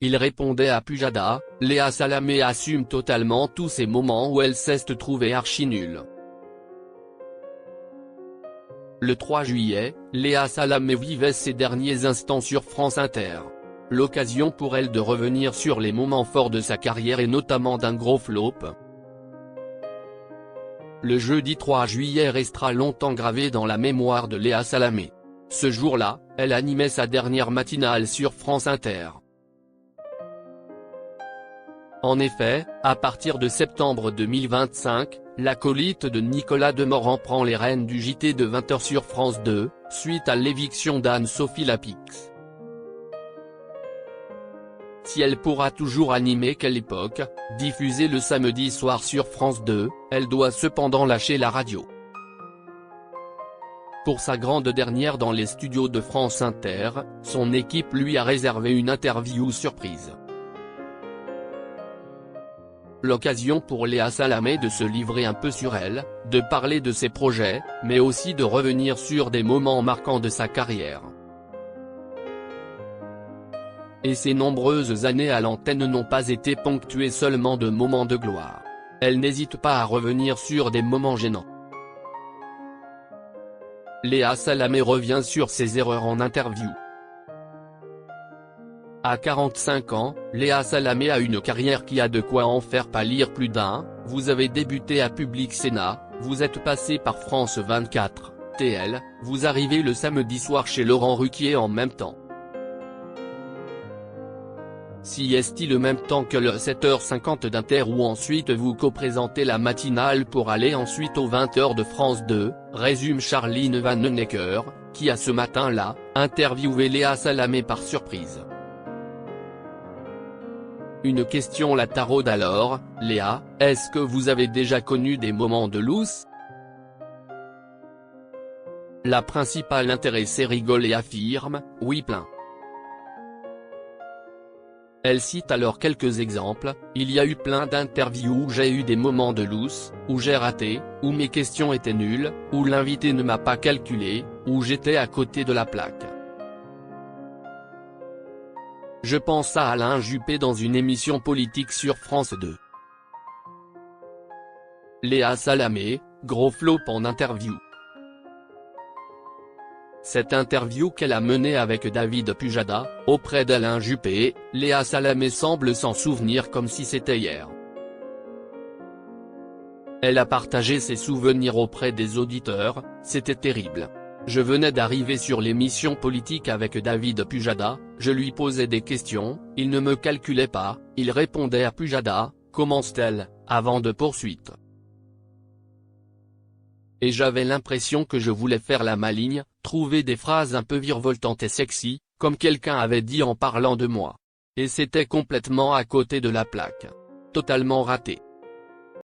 Il répondait à Pujada, Léa Salamé assume totalement tous ces moments où elle s'est trouvée archi nulle. Le 3 juillet, Léa Salamé vivait ses derniers instants sur France Inter. L'occasion pour elle de revenir sur les moments forts de sa carrière et notamment d'un gros flop. Le jeudi 3 juillet restera longtemps gravé dans la mémoire de Léa Salamé. Ce jour-là, elle animait sa dernière matinale sur France Inter. En effet, à partir de septembre 2025, l'acolyte de Nicolas Demorand prend les rênes du JT de 20h sur France 2, suite à l'éviction d'Anne-Sophie Lapix. Si elle pourra toujours animer Quelle époque, diffusée le samedi soir sur France 2, elle doit cependant lâcher la radio. Pour sa grande dernière dans les studios de France Inter, son équipe lui a réservé une interview surprise. L'occasion pour Léa Salamé de se livrer un peu sur elle, de parler de ses projets, mais aussi de revenir sur des moments marquants de sa carrière. Et ses nombreuses années à l'antenne n'ont pas été ponctuées seulement de moments de gloire. Elle n'hésite pas à revenir sur des moments gênants. Léa Salamé revient sur ses erreurs en interview. À 45 ans, Léa Salamé a une carrière qui a de quoi en faire pâlir plus d'un. Vous avez débuté à Public Sénat, vous êtes passé par France 24, TL, vous arrivez le samedi soir chez Laurent Ruquier en même temps. Si est-il le même temps que le 7h50 d'Inter où ensuite vous co-présentez la matinale pour aller ensuite aux 20h de France 2, résume Charline Vanhoenacker, qui a ce matin-là, interviewé Léa Salamé par surprise. Une question la taraude alors, Léa, est-ce que vous avez déjà connu des moments de lousse? La principale intéressée rigole et affirme, oui plein. Elle cite alors quelques exemples, il y a eu plein d'interviews où j'ai eu des moments de lousse, où j'ai raté, où mes questions étaient nulles, où l'invité ne m'a pas calculé, où j'étais à côté de la plaque. Je pense à Alain Juppé dans une émission politique sur France 2. Léa Salamé, gros flop en interview. Cette interview qu'elle a menée avec David Pujada, auprès d'Alain Juppé, Léa Salamé semble s'en souvenir comme si c'était hier. Elle a partagé ses souvenirs auprès des auditeurs, c'était terrible. Je venais d'arriver sur l'émission politique avec David Pujada, je lui posais des questions, il ne me calculait pas, il répondait à Pujada, commence-t-elle, avant de poursuite. Et j'avais l'impression que je voulais faire la maligne, trouver des phrases un peu virevoltantes et sexy, comme quelqu'un avait dit en parlant de moi. Et c'était complètement à côté de la plaque. Totalement raté.